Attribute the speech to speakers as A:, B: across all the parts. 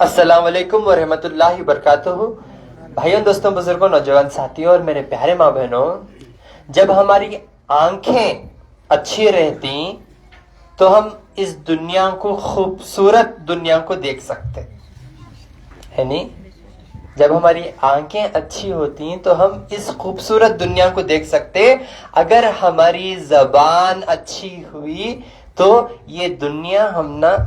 A: अस्सलाम वालेकुम व रहमतुल्लाहि व बरकातुहू। भाइयों, दोस्तों, बुजुर्गों, नौजवान साथियों और मेरे प्यारे माँ बहनों, जब हमारी आंखें अच्छी रहती तो हम इस दुनिया को, खूबसूरत दुनिया को देख सकते है नहीं। जब हमारी आंखें अच्छी होती तो हम इस खूबसूरत दुनिया को देख सकते। अगर हमारी जबान अच्छी हुई तो ये दुनिया हम ना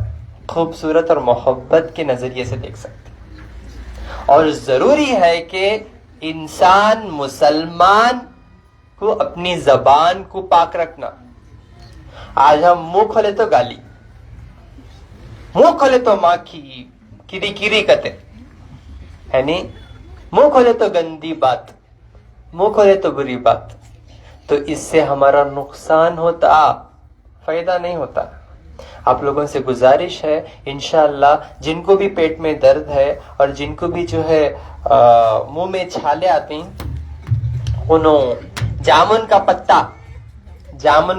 A: खूबसूरत और मोहब्बत के नजरिए से देख सकते। और जरूरी है कि इंसान मुसलमान को अपनी जबान को पाक रखना। आज हम मुंह खोले तो गाली, मुंह खोले तो माँ की किरी किरी कते है नहीं, मुंह खोले तो गंदी बात, मुंह खोले तो बुरी बात। तो इससे हमारा नुकसान होता, फायदा नहीं होता। आप लोगों से गुजारिश है, इंशाअल्लाह जिनको भी पेट में दर्द है और जिनको भी जो है मुंह में छाले आती, उन्होंने जामुन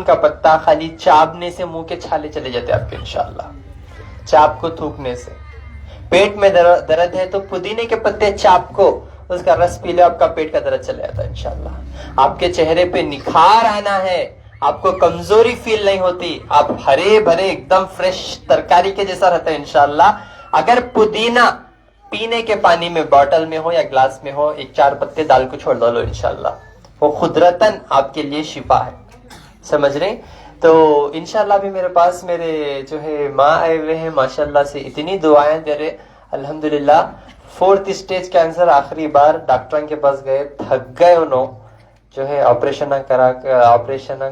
A: का पत्ता खाली चाबने से मुंह के छाले चले जाते आपके इंशाअल्लाह। चाप को थूकने से पेट में दर्द है तो पुदीने के पत्ते चाप को, उसका रस पी लो, आपका पेट का दर्द चले जाता है इंशाअल्लाह। आपके चेहरे पे निखार आना है, आपको कमजोरी फील नहीं होती, आप हरे भरे एकदम फ्रेश तरकारी के जैसा रहता है इंशाअल्लाह। अगर पुदीना पीने के पानी में, बॉटल में हो या ग्लास में हो, 1-4 पत्ते डाल को छोड़ दो इंशाअल्लाह, वो खुदरतन आपके लिए शिफा है। समझ रहे? तो इंशाल्लाह भी मेरे पास मेरे जो है माँ आए हुए हैं, माशाल्लाह से इतनी दुआएं दे रहे, अल्हम्दुलिल्लाह। 4th स्टेज कैंसर, आखिरी बार डॉक्टर के पास गए, थक गए उन्होंने, जो है ऑपरेशन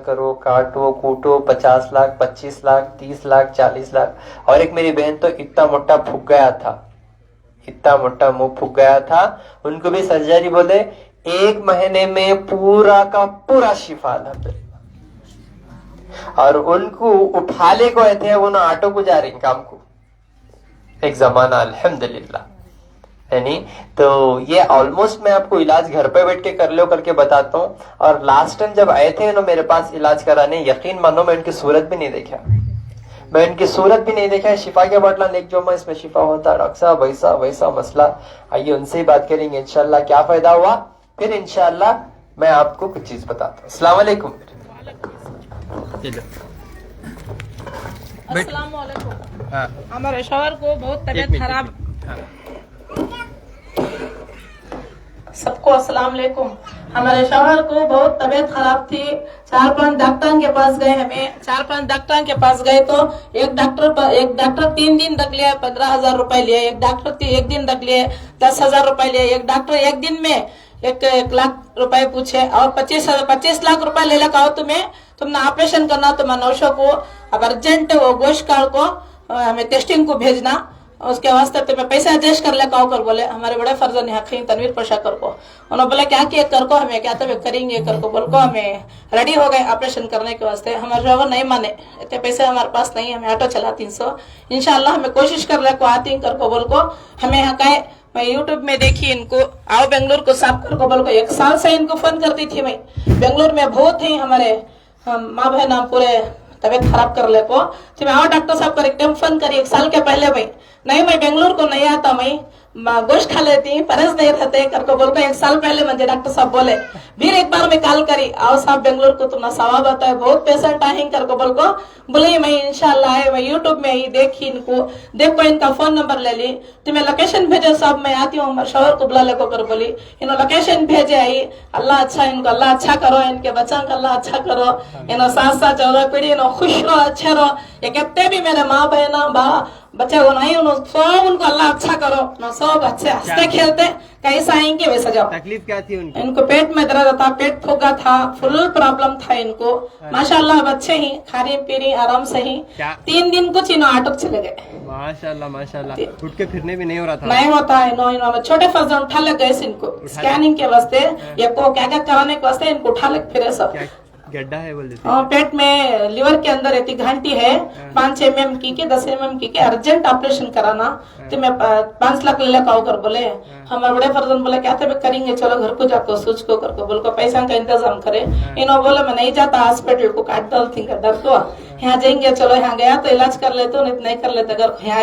A: करो, काटो कूटो, 50 लाख, 25 लाख, 30 लाख, 40 लाख। और एक मेरी बहन तो इतना मोटा फूक गया था, इतना मोटा मुंह फूक गया था, उनको भी सर्जरी बोले, 1 महीने में पूरा का पूरा शिफा अल्हम्दुलिल्लाह। और उनको उठा ले को थे, वो ना ऑटो को जा रही काम को, एक जमाना अल्हम्दुलिल्लाह है नहीं। तो ये ऑलमोस्ट मैं आपको इलाज घर पे बैठ के कर लो करके बताता हूँ। और लास्ट टाइम जब आए थे ना मेरे पास इलाज कराने, यकीन मानो मैं उनकी सूरत भी नहीं देखा, मैं उनकी सूरत भी नहीं देखा। शिफा के बोतला लेक जो मैं, इसमें शिफा होता, डॉक्टर साहब वैसा वैसा मसला। आइए उनसे ही बात करेंगे इंशाल्लाह, क्या फायदा हुआ, फिर इंशाल्लाह मैं आपको कुछ चीज बताता हूँ। अस्सलाम वालेकुम।
B: हमारे शौहर को बहुत तबीयत खराब, सबको अस्सलाम वालेकुम। हमारे शौहर को बहुत तबीयत खराब थी, 4-5 डॉक्टर के पास गए, हमें 4-5 डॉक्टर के पास गए तो एक डॉक्टर 3 दिन तक लिए 15,000 रुपए लिए, एक डॉक्टर 1 दिन तक लिए 10,000 रुपए लिए, एक डॉक्टर 1 दिन में 1 लाख रुपए पूछे और 25 लाख रुपए ले लगा तुमने ऑपरेशन करना, तुम्हें नौशो को अब अर्जेंट वो गोश्त कार्ड को हमें टेस्टिंग को भेजना, उसके वास्ते तुम्हें पैसे एडजस्ट कर ले कहो कर बोले। हमारे बड़े फर्जन हकीम तनवीर पाशा कर को उन्होंने बोला क्या किए कर को, हमें क्या तो करेंगे कर को बोल को, हमें रेडी हो गए ऑपरेशन करने के वास्ते। हमारे शौहर नहीं माने, इतने पैसे हमारे पास नहीं, हमें ऑटो चला 300, इंशाल्लाह हमें कोशिश कर ले को आती कर को बोल को। हमें यहाँ का मैं यूट्यूब में देखी इनको, आओ बेंगलोर को साफ कर को बोल को, 1 साल से इनको फोन करती थी मैं। बेंगलोर में बहुत ही हमारे माँ बहन पूरे तबीयत खराब कर ले को, तो मैं आओ डॉक्टर साहब कर एकदम फोन करी 1 साल के पहले भाई, नहीं मैं बेंगलोर को नहीं आता, मैं गोश्त खा लेती, परहेज नहीं रहते करके बोल को 1 साल पहले मुझे डॉक्टर साहब बोले। फिर एक बार मैं कॉल करी, आओ साहब बेंगलोर को तुम्हारा सवाब आता है, बहुत पेशेंट आए करके बोल को बोले। मैं इंशाल्लाह है, मैं यूट्यूब में ही देखी इनको, देखो इनका फोन नंबर ले ली, तुम्हें लोकेशन भेजो साहब, मैं आती हूँ, हमारे शौहर को बुला ले को कर बोली। इन्होंने लोकेशन भेजे आई, अल्लाह अच्छा इनको अल्लाह अच्छा करो, इनके बच्चा का अल्लाह अच्छा करो, इन्होंने साथ 14 पीढ़ी इन्होंने खुश रहो, अच्छे रहो। ये कहते भी मेरे माँ बहना बच्चे को नहीं, सब उनको अल्लाह अच्छा करो, सब अच्छे हंसते खेलते कैसा आएंगे वैसा जाओ।
C: तकलीफ क्या थी उनकी?
B: इनको पेट में दर्द था, पेट फूका था, फुल प्रॉब्लम था इनको। माशाल्लाह बच्चे ही खारी पीरी आराम से ही 3 दिन कुछ इन्हों ऑटो चले गए।
C: माशाल्लाह माशाल्लाह, उठ के फिरने भी नहीं हो रहा था?
B: नहीं होता है, इन्होंने छोटे फर्जन उठा ले गए इनको स्कैनिंग के वास्ते, ये को क्या क्या कराने के वास्ते इनको उठा ले फिरे सब।
C: गड्ढा है बोल देते
B: और पेट में लिवर के अंदर रहती घंटी है 5 mm की के 10 mm की के अर्जेंट ऑपरेशन कराना तो मैं 5 लाख ले लेकर कर बोले हमारे बड़े फर्जन बोले क्या थे करेंगे चलो घर को जाकर सोच को करके बोल को पैसा का इंतजाम करे इन्होंने बोला मैं नहीं जाता हॉस्पिटल को काट डालती का डर तो यहाँ जाएंगे चलो यहाँ गया तो इलाज कर लेते हो नहीं कर लेते अगर यहाँ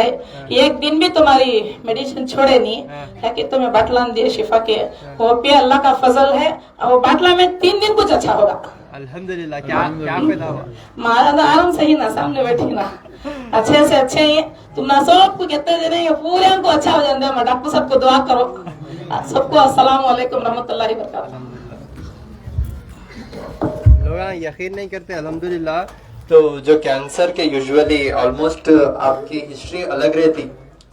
B: एक दिन भी तुम्हारी मेडिसिन छोड़े नहीं है कि तुम्हें बाटला दिए शिफा के वो पे अल्लाह का फजल है और वो बाटला में 3 दिन कुछ अच्छा होगा
C: अल्हम्दुलिल्लाह क्या क्या पैदा हुआ
B: मारा तो आराम से ही ना सामने बैठी ना अच्छे से अच्छे ही तुम ना सबको कहते दे रहे पूरे को अच्छा हो जाते हैं डॉक्टर सबको दुआ करो सबको अस्सलाम वालेकुम रहमतुल्लाहि व बरकातहू
C: लोग यकीन नहीं करते अल्हम्दुलिल्लाह।
A: तो जो कैंसर के यूजुअली ऑलमोस्ट आपकी हिस्ट्री अलग रहती,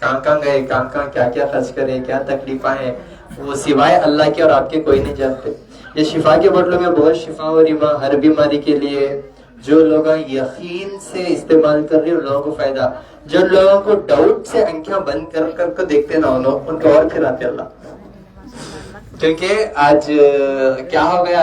A: कहाँ गए, कहाँ क्या क्या खर्च करे, क्या तकलीफा है, वो सिवाय अल्लाह के और आपके कोई नहीं जानते। ये शिफा के बोतलों में बहुत शिफा हो रही माँ हर बीमारी के लिए। जो लोग यकीन से इस्तेमाल कर रहे हैं उन लोगों को फायदा, जो लोगों को डाउट से आंखें बंद कर कर देखते ना उनको और खिलाते अल्लाह। क्योंकि आज क्या हो गया,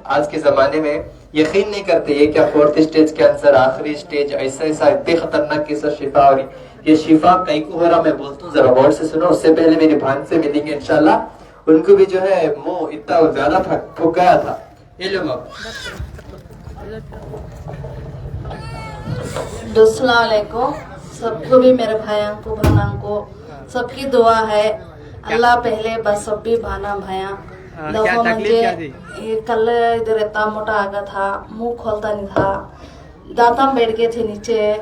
A: आज के जमाने में यकीन नहीं करते ये क्या 4th स्टेज कैंसर, आखिरी स्टेज, ऐसा इतने खतरनाक केस शिफा हो रही। ये शिफा कई को हो रहा, मैं बोलता हूँ जरा गौर से सुनो। उससे पहले मेरी भान से मिलेंगे इंशाल्लाह। उनको भी जो है मुंह इतना ज्यादा फूक गया था। ये लो
D: अस्सलाम वालेकुम सबको भी, मेरे भाइयों को बहनों को सबकी दुआ है। अल्लाह पहले बस सब भी भाना भाया
C: क्या तकलीफ क्या थी?
D: ये कल इधर इतना मोटा आ गया था, मुंह खोलता नहीं था, दांत में बैठ गए थे नीचे,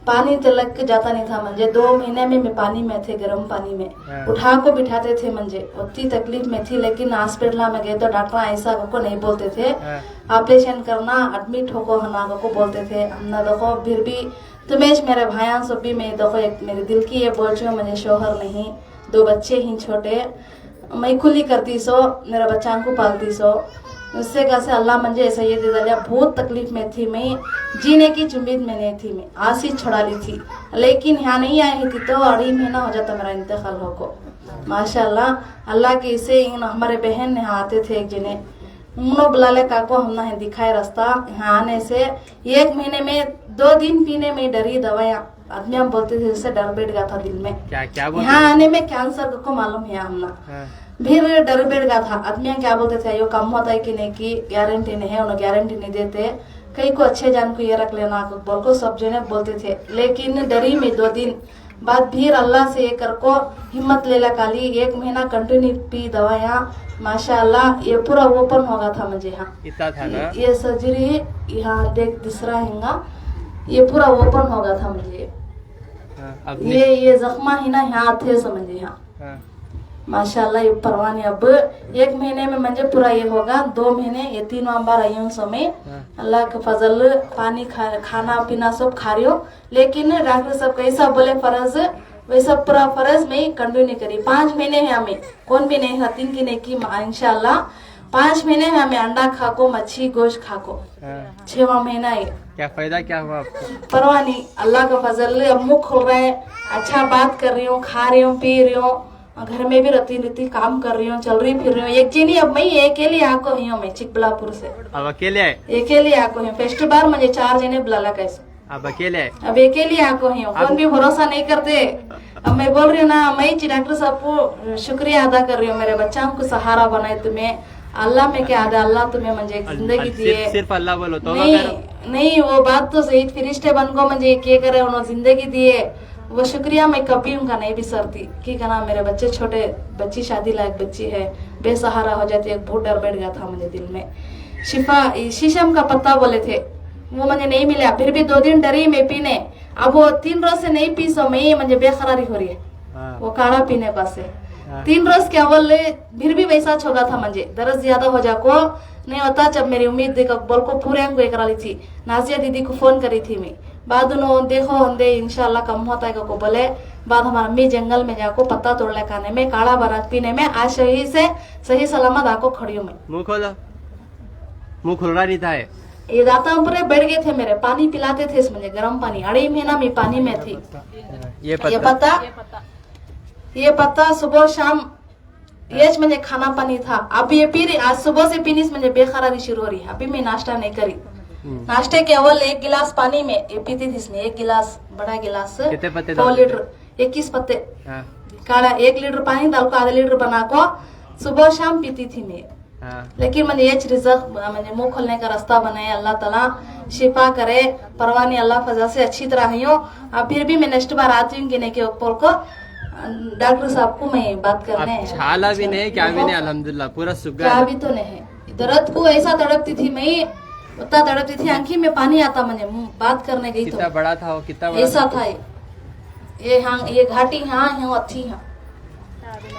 D: पानी तिलक के जाता नहीं था। मुझे 2 महीने में मैं पानी में थे, गर्म पानी में उठा को बिठाते थे। मुझे उतनी तकलीफ में थी, लेकिन हॉस्पिटल में गए तो डॉक्टर ऐसा को नहीं बोलते थे ऑपरेशन करना, एडमिट होको हना को बोलते थे। हमने देखो फिर भी तुम्हें मेरे भाइयों सब भी मैं देखो एक मेरे दिल की ये बोल छो, मुझे शोहर नहीं, 2 बच्चे ही छोटे, मैं खुली करती सो, मेरा बच्चा को पालती सो। उससे कैसे अल्लाह मुझे ऐसा ये दे दिया। बहुत तकलीफ में थी मैं, जीने की उम्मीद में नहीं थी, मैं आशीष छोड़ा ली थी, लेकिन यहाँ नहीं आई थी तो 2.5 महीना हो जाता मेरा इंतकाल हो को। माशाल्लाह अल्लाह के इसे हमारे बहन यहाँ आते थे एक जने, उन्होंने बुलाले काको हमने दिखाए रास्ता। यहाँ आने से 1 महीने में 2 दिन पीने में डरी दवाइयाँ, आदमी हम बोलते थे उससे डर बैठ गया था दिल में।
C: क्या
D: यहाँ आने में कैंसर को मालूम है हमने, फिर डर बैठ गया था। आदमी क्या बोलते थे यो कम होता है कि नहीं की गारंटी नहीं है, उन्हें गारंटी नहीं देते, कई को अच्छे जान को ये रख लेना बोल को सब जने बोलते थे। लेकिन डरी में 2 दिन बाद फिर अल्लाह से ये कर को हिम्मत ले ला काली, 1 महीना कंटिन्यू पी दवाइयाँ। माशाल्लाह ये पूरा ओपन हो गया था मुझे यहाँ,
C: इतना था ना?
D: ये सर्जरी यहाँ देख दूसरा हैगा, ये पूरा ओपन हो गया था मुझे। ये जख्मा ही ना यहाँ थे समझे यहाँ। माशाल्लाह ये परवानी अब 1 महीने में मुझे पूरा ये होगा, 2 महीने ये 3 बार आई हूँ समय। अल्लाह का फजल, पानी खाना पीना सब खा रही हूँ, लेकिन डॉक्टर सब कैसा बोले फर्ज वैसा पूरा फर्ज में कंटिन्यू करी। 5 महीने में हमें कौन भी नहीं हतीन की नहीं की इंशाल्लाह। 5 महीने में हमें अंडा खाको, मच्छी गोश्त खाको, 6वां महीना है।
C: क्या फायदा क्या हुआ आपको?
D: परवाह नहीं, अल्लाह का फजल, अब मुँह खोल रहे हैं, अच्छा बात कर रही हूँ, खा रही हूँ, पी रही हूँ, घर में भी रहती काम कर रही हूँ, चल रही फिर रही हूँ। एक जी नहीं, अब मैं अकेले आको ही हूँ, मैं चिकबलापुर से
C: अब अकेले आए?
D: अकेले आको ही। फर्स्ट बार मुझे 4 जने बुलाला कैसे,
C: अब अकेले आए?
D: अब अकेले आको ही हूँ, कौन भी भरोसा नहीं करते। अब मैं बोल रही हूँ ना, मैं डॉक्टर साहब को शुक्रिया अदा कर रही हूँ, मेरे बच्चों को सहारा बनाए तुम्हें। अल्लाह में क्या अदा, अल्लाह तुम्हें मुझे जिंदगी दिए।
C: सिर्फ अल्लाह बोलो तो
D: नहीं वो बात तो सही, फरिश्ते बन को मुझे क्या करे, उन्होंने जिंदगी दिए, वो शुक्रिया मैं कभी उनका नहीं भी सरती। की कहना मेरे बच्चे छोटे, बच्ची शादी लायक बच्ची है, बेसहारा हो जाती है, बहुत डर बैठ गया था मुझे दिल में। शिफा शीशम का पत्ता बोले थे, वो मुझे नहीं मिला, फिर भी 2 दिन डरी मैं पीने। अब वो 3 रोज से नहीं पी सो मैं, मुझे बेकरारी हो रही है वो काढ़ा पीने पास से। 3 रोज के अव्वल फिर भी वैसा छोड़ा था मुझे, दर्द ज्यादा हो जाको नहीं होता। जब मेरी उम्मीद देखो बोल को पूरे को करा ली थी, नाजिया दीदी को फोन करी थी मैं, बाद उन्होंने देखो होंदे इंशाल्लाह कम होता है को बोले। बाद हमारा अम्मी जंगल में जाको पत्ता तोड़ ले खाने में, काढ़ा बरात पीने में, आज सही सलामत आको खड़ी हूँ मैं।
C: मुँह खोला, मुँह खुल रहा नहीं था।
D: ये दाता ऊपर बैठ गए थे मेरे, पानी पिलाते थे मुझे, गर्म पानी, 2.5 महीना मैं पानी में थी। ये पत्ता सुबह शाम येच म्हणजे खाना पानी था। अब ये पी रही, आज सुबह से पीनी म्हणजे बेकरारी शुरू हो रही। अभी मैं नाश्ता नहीं करी। नाश्ते के अव्वल 1 गिलास पानी में ये पीती थी इसने, 1 गिलास बड़ा गिलास
C: कितने पत्ते
D: 4 लीटर 21 पत्ते
C: हाँ,
D: काढ़ा, 1 लीटर पानी डाल को आधा लीटर बना को सुबह शाम पीती थी मैं।
C: हाँ।
D: लेकिन मैंने ये रिजक मुझे मुंह खोलने का रास्ता बनाए, अल्लाह ताला शिफा करे, परवानी अल्लाह फजल से अच्छी तरह ही हो। अब फिर भी मैं नेक्स्ट बार आती हूँ गिने के ऊपर को डॉक्टर साहब को मैं बात करने
C: अब छाला भी नहीं, क्या भी नहीं, अल्हम्दुलिल्लाह पूरा सूख गया।
D: क्या भी तो नहीं है। दर्द को ऐसा तड़पती थी मैं, उतना तड़पती थी आंखी में पानी आता मुझे, बात करने गई
C: कितना
D: तो
C: बड़ा था वो, कितना बड़ा
D: ऐसा था ये। हाँ ये घाटी हाँ यहाँ अच्छी हाँ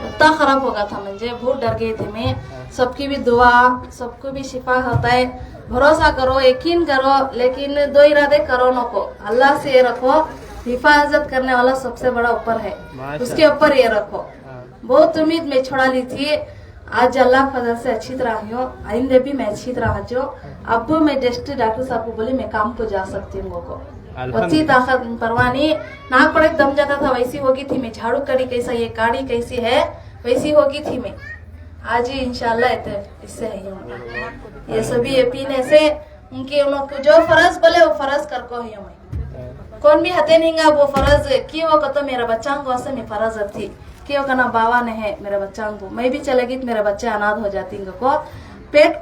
D: उतना खराब हो गया था मुझे, बहुत डर गई थी मैं। सबकी भी दुआ, सबको भी शिफा होता है। भरोसा करो, यकीन करो, लेकिन 2 इरादे करो न को। अल्लाह से ये रखो, हिफाजत करने वाला सबसे बड़ा ऊपर है, उसके ऊपर ये रखो। बहुत उम्मीद में छोड़ा ली थी, आज अल्लाह फजल से अच्छी तरह आई हो। आइंदे भी मैं अच्छी तरह जो अब मैं जस्ट डॉक्टर साहब को बोली मैं काम को जा सकती हूँ को अच्छी ताकत परवानी नाक पड़े दम जाता था वैसी होगी थी मैं। झाड़ू कड़ी कैसा, ये काड़ी कैसी है वैसी होगी थी मैं। आज ही इंशाल्लाह इससे है ये सभी ये पीने से उनके उनको जो फर्ज बोले वो फर्ज कर को है मैं कौन भी हते नहीं गा वो फर्ज की वो तो मेरा बच्चा को ऐसे में फर्ज थी कि वो कहना बाबा ने है मेरे बच्चा को, मैं भी चलेगी तो मेरे बच्चे अनाथ हो जाती को। पेट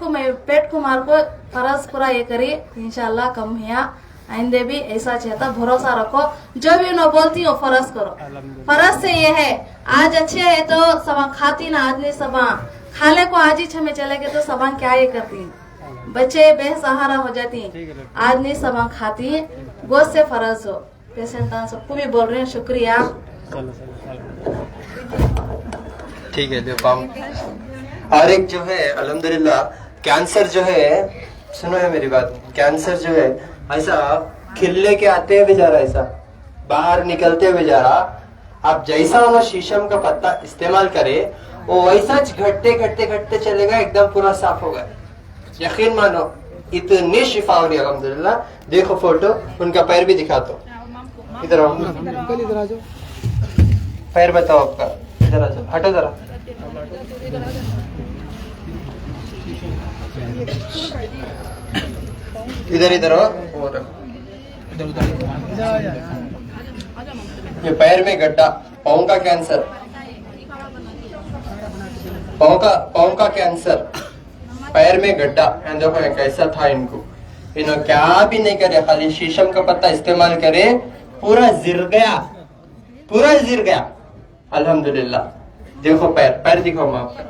D: को मार को फर्ज पूरा ये करी इंशाल्लाह कम है। आइंदे भी ऐसा चाहता, भरोसा रखो, जो भी उन्हें बोलती हो फर्ज करो। फर्ज से ये है आज अच्छे है तो सबा खाती ना, आज नहीं सबा खाले को आज ही छमे चले गए तो सबा क्या ये करती, बच्चे बेसहारा हो जाती, आज नहीं सबा खाती, गोद से फर्ज हो। पेशेंट सबको भी बोल रहे हैं शुक्रिया।
A: ठीक है देखो। और एक जो है अल्हम्दुलिल्लाह कैंसर जो है, सुनो है मेरी बात, कैंसर जो है ऐसा खिलने के आते हुए जा रहा, ऐसा बाहर निकलते हुए जा रहा। आप जैसा वो शीशम का पत्ता इस्तेमाल करे वो वैसा घटते घटते घटते चलेगा, एकदम पूरा साफ होगा। यकीन मानो इतनी शिफा हो रही है अल्हम्दुलिल्लाह। देखो फोटो, उनका पैर भी दिखा दो, इधर आओ, पैर बताओ आपका, इधर आ जाओ, हटो जरा। इधर इधर हो, ये पैर में गड्ढा, पाँव का कैंसर, पाँव का कैंसर, पैर में गड्ढा। देखो कैसा था इनको, इन्होंने क्या भी नहीं करे, खाली शीशम का पत्ता इस्तेमाल करे, पूरा जिर गया, पूरा जिर गया अल्हम्दुलिल्लाह। देखो पैर दिखाओ मैं आपका,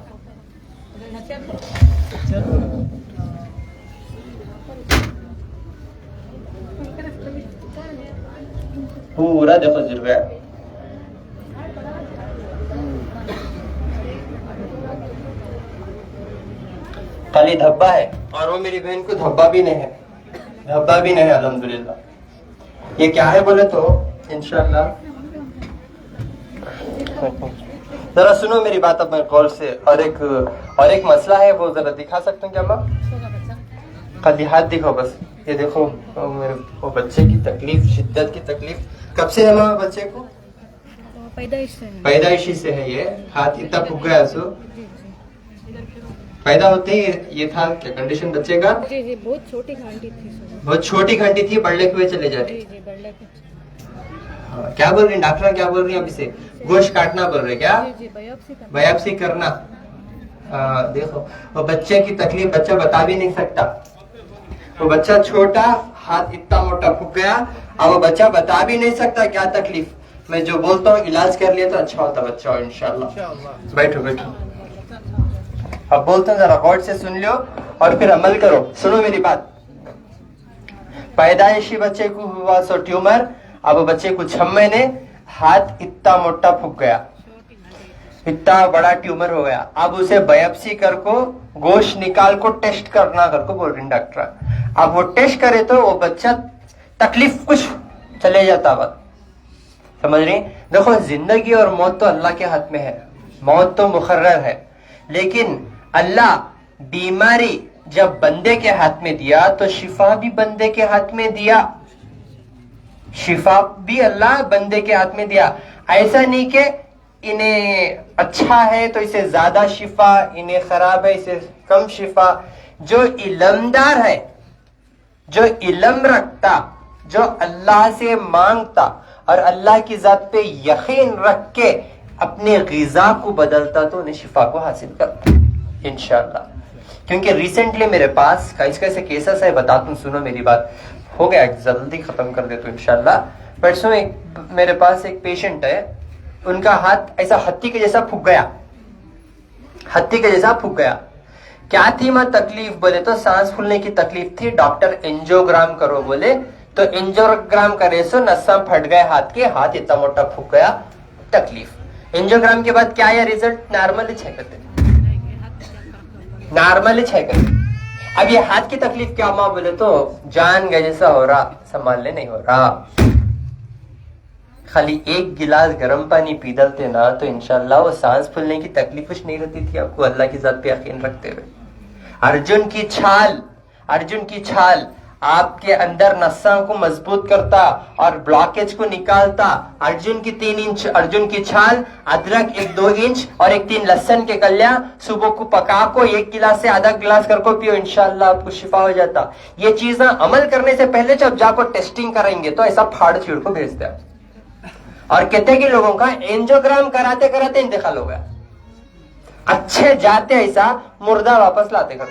A: पूरा देखो जिर गया। खाली धब्बा है, और वो मेरी बहन को धब्बा भी नहीं है, धब्बा भी नहीं है अल्हम्दुलिल्लाह। ये क्या है बोले तो इंशाल्लाह, जरा सुनो मेरी बात अपने कॉल से। और एक मसला है, वो जरा दिखा सकते हैं क्या माँ? खाली हाथ दिखाओ बस। ये देखो मेरे वो बच्चे की तकलीफ, शिद्दत की तकलीफ कब से है माँ बच्चे को? पैदाइशी से है। ये हाथ इतना फूक गया, सो पैदा होते ही ये था क्या कंडीशन बच्चे का?
E: जी बहुत छोटी घंटी थी,
A: बहुत छोटी घंटी थी, बढ़ने हुए चले जाते। हाँ, क्या बोल रही डॉक्टर, क्या बोल रही है? अब इसे गोश्त काटना बोल रहे क्या? बायोप्सी करना। देखो वो बच्चे की तकलीफ बच्चा बता भी नहीं सकता। वो बच्चा छोटा, हाथ इतना मोटा फूक गया, अब वो बच्चा बता भी नहीं सकता क्या तकलीफ। मैं जो बोलता हूँ इलाज कर लिया तो अच्छा होता बच्चा, इंशाल्लाह। बैठो बैठो, अब बोलता हूँ जरा गौर से सुन लो और फिर अमल करो। सुनो मेरी बात, पैदाइशी बच्चे को हुआ सो ट्यूमर, अब बच्चे को 6 महीने, हाथ इतना मोटा फूक गया, इतना बड़ा ट्यूमर हो गया। अब उसे बायोप्सी कर को गोश्त निकाल को टेस्ट करना कर को बोल रही डॉक्टर। अब वो टेस्ट करे तो वो बच्चा तकलीफ कुछ चले जाता, बात समझ रही? देखो जिंदगी और मौत तो अल्लाह के हाथ में है, मौत तो मुकर्रर है, लेकिन अल्लाह बीमारी जब बंदे के हाथ में दिया तो शिफा भी बंदे के हाथ में दिया, शिफा भी अल्लाह बंदे के हाथ में दिया। ऐसा नहीं कि इन्हें अच्छा है तो इसे ज्यादा शिफा, इन्हें खराब है इसे कम शिफा। जो इल्मदार है, जो इल्म रखता, जो अल्लाह से मांगता और अल्लाह की जात पे यकीन रख के अपने ग़िज़ा को बदलता तो उन्हें शिफा को हासिल करता इंशाअल्लाह। क्योंकि रिसेंटली मेरे पास कैसे केसेस है बताता हूं, सुनो मेरी बात। हो गया, जल्दी खत्म कर देता हूं इंशाअल्लाह। परसों मेरे पास एक पेशेंट है, उनका हाथ ऐसा हत्ती के जैसा फूक गया, हत्ती के जैसा फूक गया। क्या थी मां तकलीफ बोले तो सांस फूलने की तकलीफ थी। डॉक्टर एंजियोग्राम करो बोले तो एंजियोग्राम करे सो नसा फट गए हाथ के, हाथ इतना मोटा फूक गया। तकलीफ एंजियोग्राम के बाद क्या है रिजल्ट? नॉर्मल है कहते, नॉर्मल है कहते। अब ये हाथ की तकलीफ क्या मां बोले तो जान गए जैसा हो रहा, संभालने नहीं हो रहा। खाली एक गिलास गर्म पानी पी डालते ना तो इंशाल्लाह वो सांस फूलने की तकलीफ कुछ नहीं रहती थी आपको, अल्लाह की जात पे यकीन रखते हुए। अर्जुन की छाल, अर्जुन की छाल आपके अंदर नसा को मजबूत करता और ब्लॉकेज को निकालता। अर्जुन की 3 इंच अर्जुन की छाल, अदरक 1-2 इंच और 1-3 लहसुन के कलियां सुबह को पका को 1 गिलास से आधा गिलास करको पियो, इंशाल्लाह आपको शिफा हो जाता। ये चीजें अमल करने से पहले जब जाको टेस्टिंग करेंगे तो ऐसा फाड़ चीड़ को भेजते हैं। और कहते कि लोगों का एंजियोग्राम कराते कराते इंतकाल हो गया, अच्छे जाते ऐसा मुर्दा वापस लाते घर,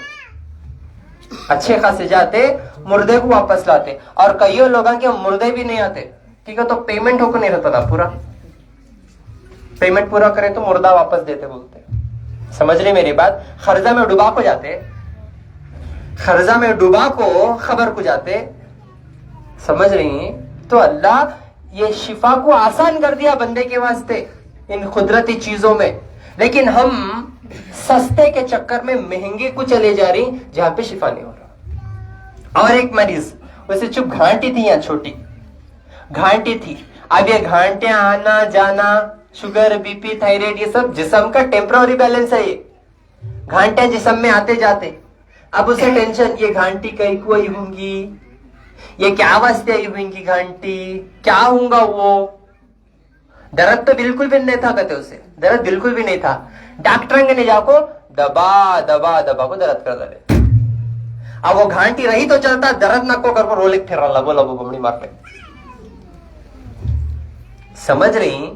A: अच्छे खासे जाते मुर्दे को वापस लाते। और कई लोगों के मुर्दे भी नहीं आते, ठीक है, तो पेमेंट होकर नहीं रहता ना पूरा, पेमेंट पूरा करे तो मुर्दा वापस देते बोलते। समझ रही मेरी बात? खर्जा में डुबा को जाते, खर्जा में डुबा को खबर को जाते, समझ रही? तो अल्लाह ये शिफा को आसान कर दिया बंदे के वास्ते इन कुदरती चीजों में। लेकिन हम सस्ते के चक्कर में महंगे को चले जा रही जहां पे शिफा नहीं हो रहा। और एक मरीज वैसे चुप घाटी थी, यहाँ छोटी घाटी थी। अब ये घाटियां आना जाना, शुगर बीपी थायराइड ये सब जिस्म का टेम्पररी बैलेंस है। ये घाटियां जिस्म में आते जाते, अब उसे टेंशन ये घंटी कहीं कोई होंगी, ये क्या वास्ते आई होंगी घंटी, क्या होगा वो। दर्द तो बिल्कुल भी नहीं था, कहते उसे दर्द बिल्कुल भी नहीं था। डॉक्टर ने जाको दबा दबा दबा को दर्द कर दे। अब वो घंटी रही तो चलता, दर्द नको कर रोले फिर रहा, बोला वो बमड़ी मार ले। समझ रही?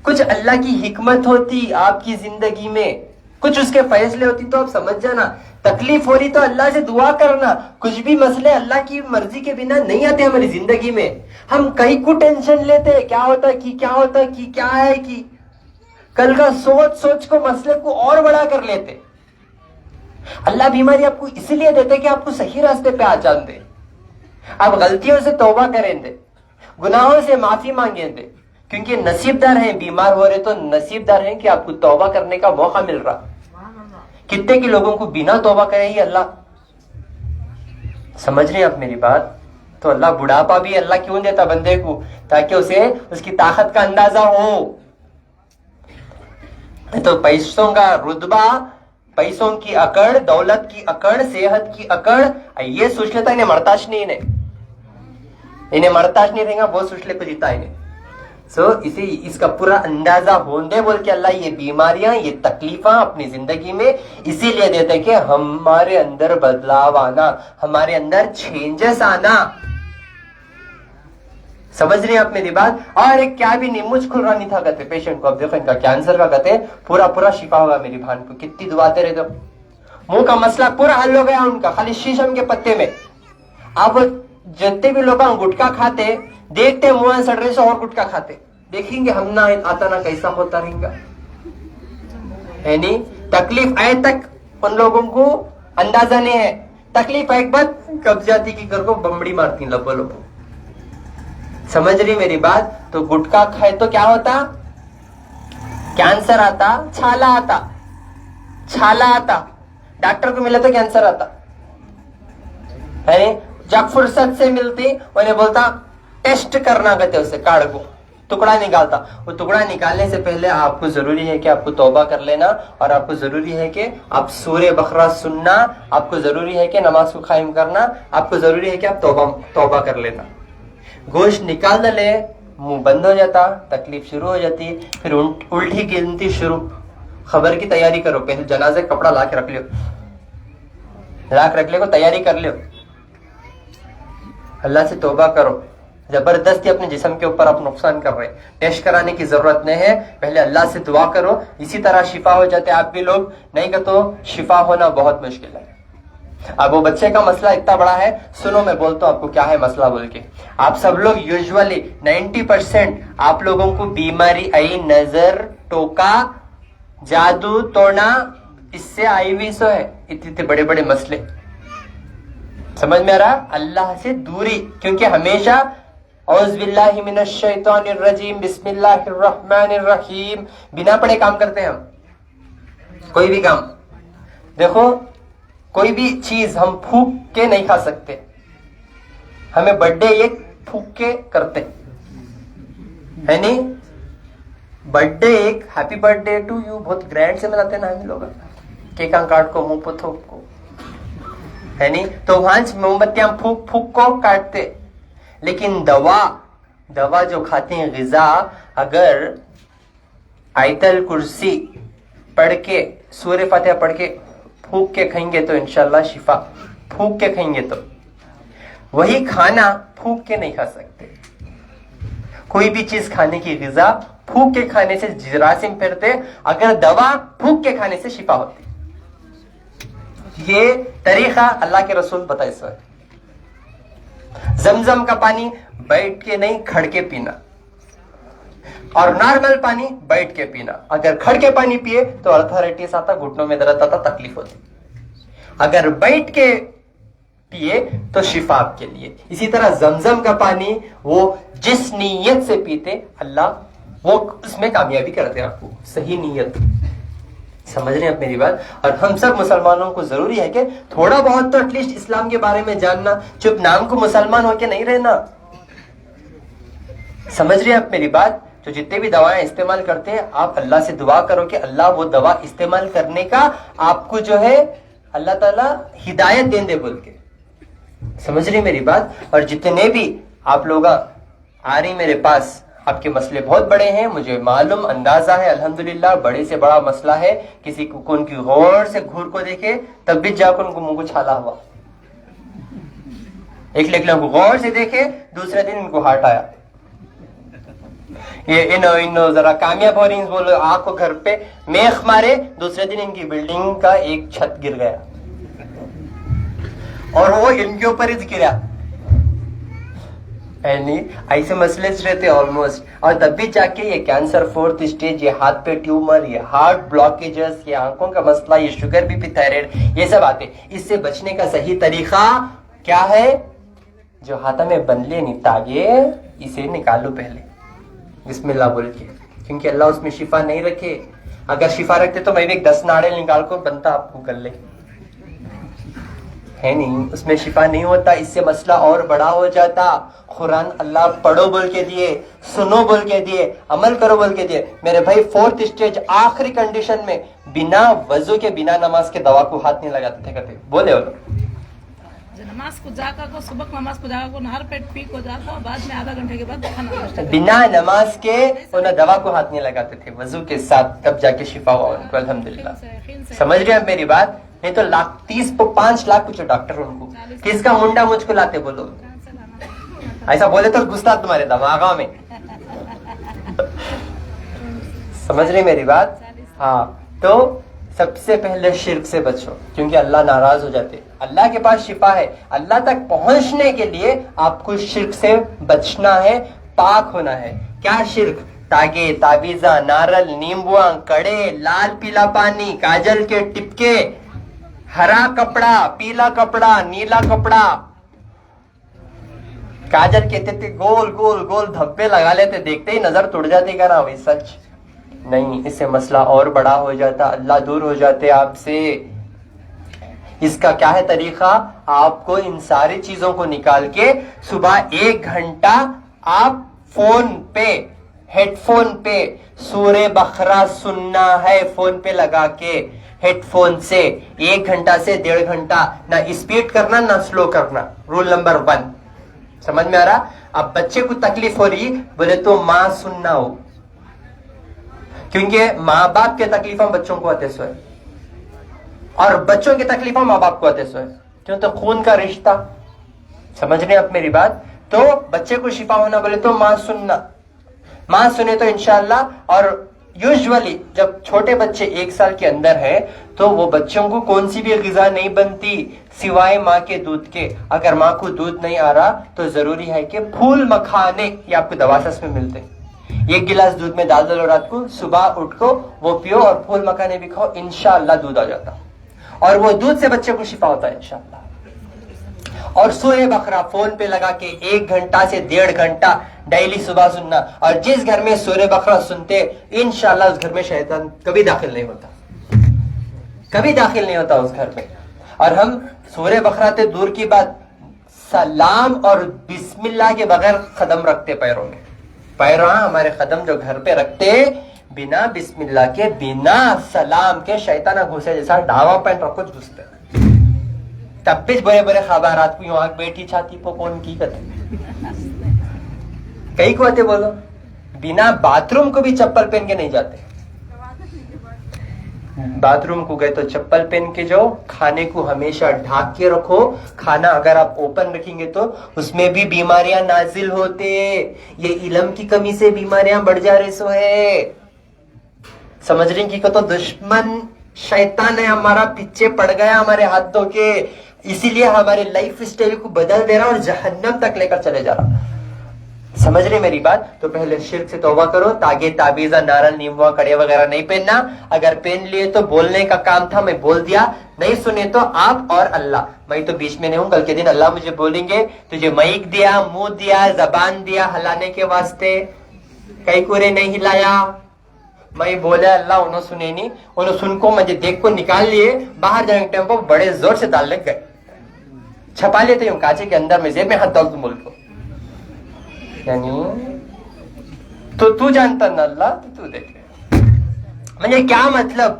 A: कुछ अल्लाह की हिकमत होती आपकी जिंदगी में, कुछ उसके फैसले होती तो आप समझ जाना। तकलीफ हो रही तो अल्लाह से दुआ करना। कुछ भी मसले अल्लाह की मर्जी के बिना नहीं आते हमारी जिंदगी में। हम कहीं को टेंशन लेते, क्या होता कि क्या होता कि क्या है कि कल का सोच सोच को मसले को और बड़ा कर लेते। अल्लाह बीमारी आपको इसलिए देते कि आपको सही रास्ते पे आ जान दे, आप गलतियों से तौबा करें दे, गुनाहों से माफी मांगे दे। क्योंकि नसीबदार हैं, बीमार हो रहे तो नसीबदार हैं कि आपको तौबा करने का मौका मिल रहा। कितने के लोगों को बिना तौबा करे ही अल्लाह, समझ रहे आप मेरी बात? तो अल्लाह बुढ़ापा भी अल्लाह क्यों देता बंदे को? ताकि उसे उसकी ताकत का अंदाजा हो। तो पैसों का रुतबा, पैसों की अकड़, दौलत की अकड़, सेहत की अकड़, ये सोच लेता इन्हें मरताश नहीं, इन्हें मरताश नहीं रहेगा, वो सोच ले को जीता इन्हें। इसे इसका पूरा अंदाजा होने बोल के अल्लाह ये बीमारियां, ये तकलीफा अपनी जिंदगी में इसीलिए देते कि हमारे अंदर बदलाव आना, हमारे अंदर चेंजेस आना। समझ रहे हैं आप मेरी बात? और एक क्या भी नहीं, मुझ खुल रहा नहीं था कहते पेशेंट को। अब देखो इनका कैंसर का कहते पूरा पूरा शिफा होगा मेरी भान को। कितनी दुआते रहे, तो मुंह का मसला पूरा हल हो गया उनका, खाली शीशम के पत्ते में। अब जितने भी लोग गुटखा खाते देखते मुंह सड़ रहे से और गुटखा खाते, देखेंगे हम ना आता ना कैसा होता रहेगा। यानी तकलीफ आए तक उन लोगों को अंदाजा नहीं है, तकलीफ एक बात कब जाती की कर को बमड़ी मारती लबो लबो। समझ रही मेरी बात? तो गुटखा खाए तो क्या होता? कैंसर आता, छाला आता, छाला आता। डॉक्टर को मिला तो कैंसर आता है। जब फुर्सत से मिलती उन्हें बोलता टेस्ट करना, कहते उसे कार्ड को टुकड़ा निकालता। वो टुकड़ा निकालने से पहले आपको जरूरी है कि आपको तौबा कर लेना, और आपको जरूरी है कि आप सूरे बकरा सुनना, आपको जरूरी है कि नमाज को कायम करना, आपको जरूरी है कि आप तौबा कर लेना। गोश्त निकाल ले, मुंह बंद हो जाता, तकलीफ शुरू हो जाती, फिर उल्टी गिनती शुरू। खबर की तैयारी करो, पहले जनाजे कपड़ा ला के रख लियो, रख ले को तैयारी कर लियो। अल्लाह से तौबा करो, जबरदस्ती अपने जिस्म के ऊपर आप नुकसान कर रहे हैं, टेस्ट कराने की जरूरत नहीं है, पहले अल्लाह से दुआ करो, इसी तरह शिफा हो जाते आप भी लोग, नहीं तो शिफा होना बहुत मुश्किल है। अब वो बच्चे का मसला इतना बड़ा है, सुनो मैं बोलता हूं आपको क्या है मसला बोल के। आप सब लोग यूजुअली 90% आप लोगों को बीमारी आई, नजर, टोका, जादू टोना, इससे आई हुई सो है, इतने बड़े बड़े मसले। समझ में आ रहा? अल्लाह से दूरी, क्योंकि हमेशा औज़ुबिल्लाहि मिनश्शैतानिर्रजीम बिस्मिल्लाहिर्रहमानिर्रहीम बिना पढ़े काम करते हैं हम। कोई भी काम देखो, कोई भी चीज हम फूक के नहीं खा सकते, हमें बर्थडे एक फूक के करते है नहीं? बर्थडे एक हैप्पी बर्थडे टू यू बहुत ग्रैंड से मनाते हैं ना हम लोग, केक काट को मुंह पुथो को, है नहीं? तो वहां मोमबत्तियां फूक फूक को काटते, लेकिन दवा जो खाते हैं ग़िज़ा, अगर आयतल कुर्सी पढ़ के, सूरह फातिहा पढ़ के फूक के खाएंगे तो इंशाल्लाह शिफा। फूक के खाएंगे तो, वही खाना फूक के नहीं खा सकते। कोई भी चीज खाने की ग़िज़ा फूक के खाने से जरासीम फिरते, अगर दवा फूक के खाने से शिफा होती। ये तरीका अल्लाह के रसूल बताए सो है। जमजम का पानी बैठ के नहीं खड़ के पीना, और नॉर्मल पानी बैठ के पीना। अगर खड़ के पानी पिए तो अर्थराइटिस आता, घुटनों में दर्द आता, तकलीफ होती। अगर बैठ के पिए तो शिफा आपके लिए। इसी तरह जमजम का पानी वो जिस नीयत से पीते, अल्लाह वो उसमें कामयाबी करते आपको, सही नीयत। समझ रहे हैं आप मेरी बात? और हम सब मुसलमानों को जरूरी है कि थोड़ा बहुत तो एटलीस्ट इस्लाम के बारे में जानना, चुप नाम को मुसलमान होके नहीं रहना। समझ रहे हैं आप मेरी बात? तो जितने भी दवाएं इस्तेमाल करते हैं, आप अल्लाह से दुआ करो कि अल्लाह वो दवा इस्तेमाल करने का आपको जो है अल्लाह ताला हिदायत दे बोल के। समझ रही मेरी बात? और जितने भी आप लोग आ रही मेरे पास, आपके मसले बहुत बड़े हैं, मुझे मालूम, अंदाजा है, अल्हम्दुलिल्लाह बड़े से बड़ा मसला है। किसी को उनकी गौर से घूर को देखे तब भी जाकर उनको मुंह को छाला हुआ, एक लेखला को गौर से देखे, दूसरे दिन इनको हार्ट आया। ये इन जरा कामयाब हो रही, बोलो आंख को घर पे मेख मारे, दूसरे दिन इनकी बिल्डिंग का एक छत गिर गया और वो इनके ऊपर ही गिरा। ऐसे मसले रहते ऑलमोस्ट, और तब भी जाके ये कैंसर 4th स्टेज, ये हाथ पे ट्यूमर, ये हार्ट ब्लॉकेजेस, ये आंखों का मसला, ये शुगर बीपी थायराइड, ये सब आते। इससे बचने का सही तरीका क्या है? जो हाथ में बंदले नहीं तागे, इसे निकालो पहले बिस्मिल्लाह बोल के, क्योंकि अल्लाह उसमें शिफा नहीं रखे। अगर शिफा रखते तो मैं भी 10 नाड़े निकाल कर बनता आपको गले, है नहीं? उसमें शिफा नहीं होता, इससे मसला और बड़ा हो जाता। कुरान अल्लाह पढ़ो बोल के दिए, सुनो बोल के दिए, अमल करो बोल के दिए। मेरे भाई 4th स्टेज आखिरी कंडीशन में बिना वजू के, बिना नमाज के दवा को हाथ नहीं लगाते थे, कहते बोले वो
B: नमाज को जाकर को, सुबह नमाज को जाकर को नहर पेट पी को जाता, बाद में आधा घंटे के बाद खाना,
A: बिना नमाज के उन्हें दवा को हाथ नहीं लगाते थे, वजू के साथ, तब जाके शिफा हुआ उनको अल्हम्दुलिल्लाह। समझ रहे हैं मेरी बात? नहीं तो 5 लाख कुछ डॉक्टर उनको, किसका मुंडा मुझको लाते बोलो, ऐसा बोले तो गुस्सा तुम्हारे दिमाग में। समझ रही मेरी बात? हाँ, तो सबसे पहले शिर्क से बचो, क्योंकि अल्लाह नाराज हो जाते। अल्लाह के पास शिफा है, अल्लाह तक पहुंचने के लिए आपको शिर्क से बचना है, पाक होना है। क्या शिर्क? तागे, ताबीजा, नारल, नींबुआ, कड़े, लाल पीला पानी, काजल के टिपके, हरा कपड़ा, पीला कपड़ा, नीला कपड़ा, काजल के थे गोल गोल गोल धब्बे लगा लेते, देखते ही नजर टूट जाती का ना, वही सच नहीं, इससे मसला और बड़ा हो जाता, अल्लाह दूर हो जाते आपसे। इसका क्या है तरीका? आपको इन सारी चीजों को निकाल के सुबह 1 घंटा आप फोन पे, हेडफोन पे सूरे बकरा सुनना है, फोन पे लगा के हेडफोन से 1 घंटा से 1.5 घंटा, ना स्पीड करना ना स्लो करना। रूल नंबर 1, समझ में आ रहा? अब बच्चे को तकलीफ हो रही, बोले तो मां सुनना हो, क्योंकि माँ बाप के तकलीफों बच्चों को आते सो है और बच्चों की तकलीफों माँ बाप को आते सो है, क्यों? तो खून का रिश्ता। समझ रहे आप मेरी बात? तो बच्चे को शिफा होना, बोले तो माँ सुनना, माँ सुने तो इंशाअल्लाह। और यूजुअली जब छोटे बच्चे 1 साल के अंदर है तो वो बच्चों को कौन सी भी ग़िज़ा नहीं बनती सिवाय माँ के दूध के। अगर माँ को दूध नहीं आ रहा तो जरूरी है कि फूल मखाने, ये आपको दवासस में मिलते हैं, 1 गिलास दूध में डाल दो रात को, सुबह उठ को वो पियो और फूल मखाने भी खाओ, इंशाअल्लाह दूध आ जाता और वो दूध से बच्चे को शिफा होता है इंशाअल्लाह। और सूरह बकरा फोन पे लगा के 1 घंटा से 1.5 घंटा डेली सुबह सुनना, और जिस घर में सूरह बकरा सुनते इंशाअल्लाह उस घर में शैतान कभी दाखिल नहीं होता, कभी दाखिल नहीं होता उस घर में। और हम सूरह बकरा से दूर की बात, सलाम और बिस्मिल्लाह के बगैर कदम रखते पैरों में, पैरों हमारे कदम जो घर पे रखते बिना बिस्मिल्लाह के, बिना सलाम के, शैतान घुसे जैसा ढावा पैंट रखो घुसते, तब भी बड़े बड़े खबर रात को यूं बैठी छाती पो कौन की करते कई को आते, बोलो बिना बाथरूम को भी चप्पल पहन के नहीं जाते, बाथरूम को गए तो चप्पल पहन के जाओ, खाने को हमेशा ढक के रखो, खाना अगर आप ओपन रखेंगे तो उसमें भी बीमारियां नाजिल होते, ये इल्म की कमी से बीमारियां बढ़ जा रही सो है। समझ रही कि तो दुश्मन शैतान है हमारा, पीछे पड़ गया हमारे हाथ धो के, इसीलिए हमारे लाइफ स्टाइल को बदल दे रहा और जहन्नम तक लेकर चले जा रहा। समझ रहे मेरी बात? तो पहले शिर्क से तौबा करो, तागे ताबीजा नारल नींबुआ कड़े वगैरह नहीं पहनना, अगर पहन लिए तो बोलने का काम था, मैं बोल दिया, नहीं सुने तो आप और अल्लाह, मैं तो बीच में नहीं हूं, कल के दिन अल्लाह मुझे बोलेंगे तुझे माइक दिया, मुंह दिया, जबान दिया हिलाने के वास्ते, कई कुरे नहीं हिलाया, मैं बोला अल्लाह, उन्होंने सुने नहीं, उन्होंने सुन को मुझे देख को निकाल लिए, बाहर जाने के टाइम पर बड़े जोर से डाल लग गए, छपा लेते हूँ कांचे के अंदर में, जेब में हाथ डाल दूं मुल्क को, यानी तो तू जानता ना अल्लाह, तो तू देख मुझे क्या मतलब,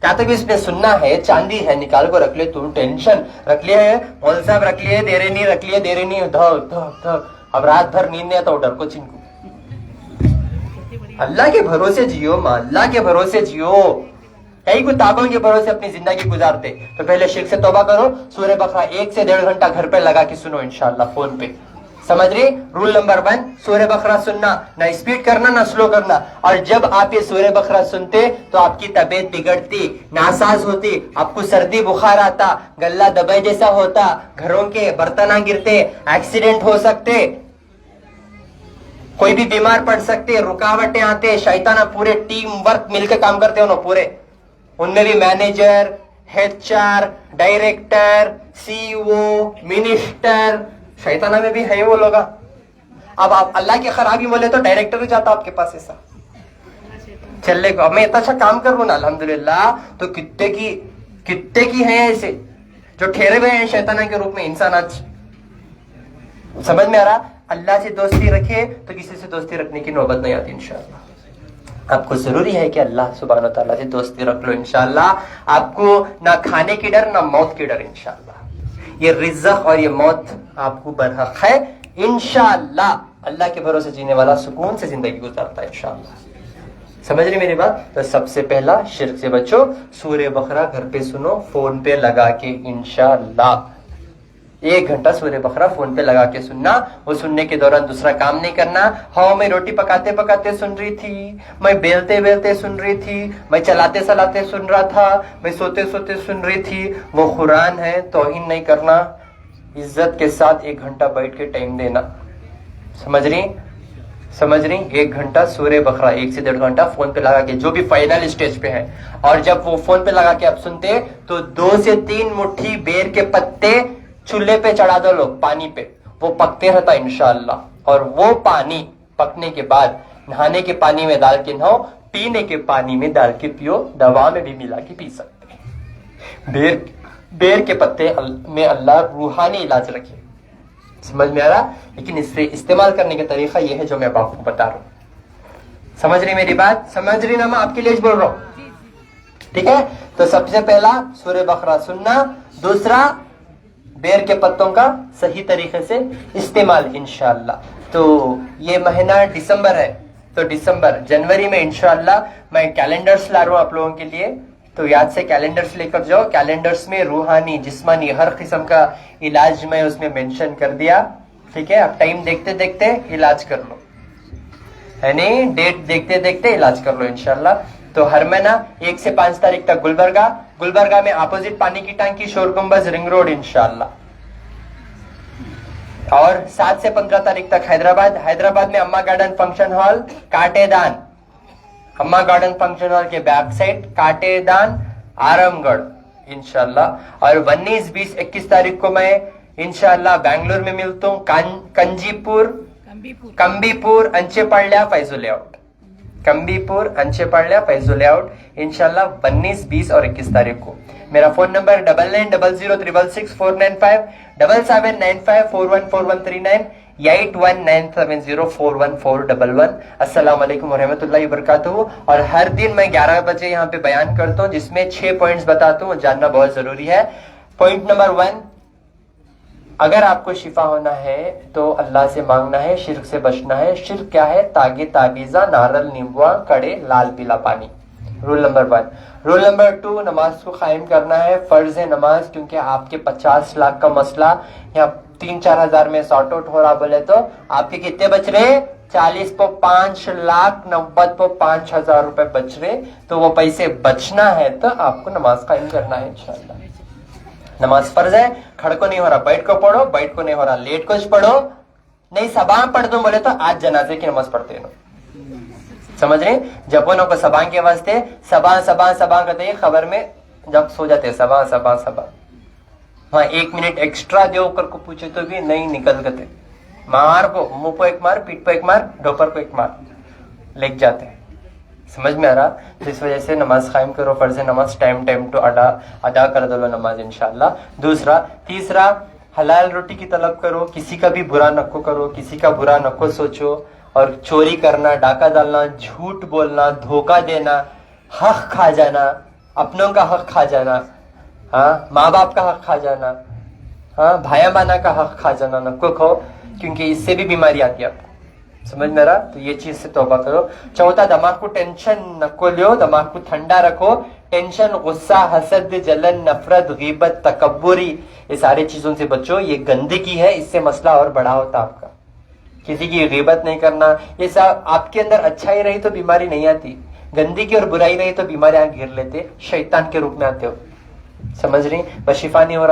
A: क्या तो भी इसमें सुनना है, चांदी है निकाल को रख ले, तू टेंशन रख लिया है, मौल साहब रख लिए, दे रहे नहीं, रख लिए, दे रहे नहीं, धक धक धक, अब रात भर नींद नहीं आता, डर को चिंकू। अल्लाह के भरोसे जियो मां, अल्लाह के भरोसे जियो, कई किताबों के भरोसे अपनी जिंदगी गुजारते। तो पहले शिर्क से तौबा करो, सूरह बकरा 1 से 1.5 घंटा घर पे लगा के सुनो इंशाअल्लाह फोन पे। समझ रही? रूल नंबर 1, सूरह बकरा सुनना, ना स्पीड करना ना स्लो करना। और जब आप ये सूरह बकरा सुनते तो आपकी तबीयत बिगड़ती, नासाज होती, आपको सर्दी बुखार आता, गला दबाई जैसा होता, घरों के बर्तन गिरते, एक्सीडेंट हो सकते, कोई भी बीमार पड़ सकते, रुकावटें आते, शैतान पूरे टीम वर्क मिलकर काम करते हो ना पूरे, उनमें भी manager, HR, director, CEO, minister, शैताना में भी है वो लोग। अब आप अल्लाह की खराबी बोले तो डायरेक्टर ही जाता आपके पास ऐसा चलने को। अब मैं इतना अच्छा काम कर रहा हूं ना अल्हम्दुलिल्लाह, तो कितने की है ऐसे जो ठहरे हुए हैं शैताना के रूप में इंसान। आज समझ में आ रहा? अल्लाह से दोस्ती रखे तो किसी से दोस्ती रखने की नौबत नहीं आती इंशाअल्लाह। आपको जरूरी है कि अल्लाह सुब्हान व तआला से दोस्ती रख लो इंशाअल्लाह। आपको ना खाने की डर ना मौत की डर इंशाअल्लाह। ये रिज़्क़ और ये मौत आपको बरहक है इंशाअल्लाह। अल्लाह के भरोसे जीने वाला सुकून से जिंदगी गुजारता है इंशाअल्लाह। समझ रही मेरी बात? तो सबसे पहला शिर्क से बचो, सूरह बकरा घर पे सुनो, फोन पे लगा के इंशाअल्लाह। 1 घंटा सूरह बकरा फोन पे लगा के सुनना। वो सुनने के दौरान दूसरा काम नहीं करना। हाँ, मैं रोटी पकाते पकाते सुन रही थी, मैं बेलते बेलते सुन रही थी, मैं चलाते चलाते सुन रहा था, मैं सोते सोते सुन रही थी, वो कुरान है, तौहीन नहीं करना। इज्जत के साथ 1 घंटा बैठ के टाइम देना। समझ रही? 1 घंटा सूरह बकरा 1 से 1.5 घंटा फोन पे लगा के, जो भी फाइनल स्टेज पे है। और जब वो फोन पे लगा के आप सुनते तो 2 से 3 मुट्ठी बेर के पत्ते चूल्हे पे चढ़ा दो लोग पानी पे, वो पकते रहता इंशाअल्लाह। और वो पानी पकने के बाद नहाने के पानी में डाल के नहाओ, पीने के पानी में डाल के पियो, दवा में भी मिला के पी सकते हैं। बेर के पत्ते में अल्लाह रूहानी इलाज रखे। समझ में आ रहा? लेकिन इससे इस्तेमाल करने का तरीका यह है जो मैं आपको बता रहा हूं। समझ रही मेरी बात? समझ रही ना? मैं आपके लिए बोल रहा हूं, ठीक है? तो सबसे पहला सूरह बकरा सुनना। दूसरा, बेर के पत्तों का सही तरीके से इस्तेमाल इंशाल्लाह। तो ये महीना दिसंबर है, तो दिसंबर जनवरी में इंशाल्लाह मैं कैलेंडर्स ला रहा हूँ आप लोगों के लिए। तो याद से कैलेंडर्स लेकर जाओ। कैलेंडर्स में रूहानी जिस्मानी हर किस्म का इलाज मैं उसमें मेंशन कर दिया, ठीक है। अब टाइम देखते देखते इलाज कर लो, है नहीं, डेट देखते देखते इलाज कर लो इंशाल्लाह। तो हर महीना 1 से 5 तारीख तक गुलबर्गा में अपोजिट पानी की टंकी शोर गुंबज रिंग रोड इंशाल्लाह। और 7 से 15 तारीख तक हैदराबाद में अम्मा गार्डन फंक्शन हॉल काटेदान, अम्मा गार्डन फंक्शन हॉल के बैक साइड काटेदान आरामगढ़ इंशाल्लाह। और 19, 20, 21 तारीख को मैं इंशाल्लाह बेंगलुरु में मिलता हूँ कंबीपुर अंचेपाड़िया फैजू लेआउट, कंबीपुर अंचेपाड़िया फैजू लेआउट इंशाल्लाह 19, 20 और 21 तारीख को। मेरा फोन नंबर 9900666495, 7795414139, 8197041411। अस्सलाम वालेकुम वरहमतुल्लाहि वबरकातुहू। और हर दिन मैं 11 बजे यहाँ पे बयान करता हूँ, जिसमें 6 पॉइंट्स बताता हूँ, जानना बहुत जरूरी है। पॉइंट नंबर 1, अगर आपको शिफा होना है तो अल्लाह से मांगना है, शिर्क से बचना है। शिर्क क्या है? तागे ताबीजा, नारल, नींबुआ, कड़े, लाल पीला पानी। Rule number 1। रूल नंबर 2, नमाज को कायम करना है, फर्ज है नमाज, क्योंकि आपके 50 लाख का मसला या 3-4 हजार में सॉर्ट आउट हो रहा बोले तो आपके कितने बच रहे? 40 को 5 लाख, 90 को 5,000 रुपए बच रहे। तो वो पैसे बचना है तो आपको नमाज कायम करना है इंशाल्लाह। नमाज फर्ज है, खड़ को नहीं हो रहा बैठ को पढ़ो, बैठ को नहीं हो रहा लेट को पढ़ो, नहीं सबा पढ़ दो बोले तो आज जनाजे की नमाज पढ़ते हैं, समझ रहे? जपनों को सबा के वास्ते सबा कहते हैं, खबर में जब सो जाते सबा। हाँ 1 मिनट एक्स्ट्रा दो कर को पूछे तो भी नहीं निकल गते, मार को मुंह को एक मार, पीठ को एक मार, डोपर को एक मार लेक जाते हैं। समझ में आ रहा? तो इस वजह से नमाज कायम करो, फर्ज नमाज टाइम टू अदा कर दो नमाज इंशाल्लाह। तीसरा हलाल रोटी की तलब करो, किसी का भी बुरा नको करो, किसी का बुरा नको सोचो। और चोरी करना, डाका डालना, झूठ बोलना, धोखा देना, हक खा जाना, अपनों का हक खा जाना, हाँ माँ बाप का हक खा जाना, हाँ भाया बाना का हक खा जाना नको खाओ, क्योंकि इससे भी बीमारी आती है आपको। समझ में रहा? तो ये चीज से तौबा करो। चौथा, दिमाग को टेंशन नको लियो, दिमाग को ठंडा रखो। टेंशन, गुस्सा, हसद, जलन, नफरत, गीबत, तकब्बुरी, ये सारी चीजों से बचो। ये गंदगी है, इससे मसला और बड़ा होता आपका। किसी की गीबत नहीं करना, ये सब आपके अंदर अच्छाई रही तो बीमारी नहीं आती, गंदगी और बुराई रही तो बीमारियां घेर लेते, शैतान के रूप में आते हो। समझ रही? बस शिफा नहीं हो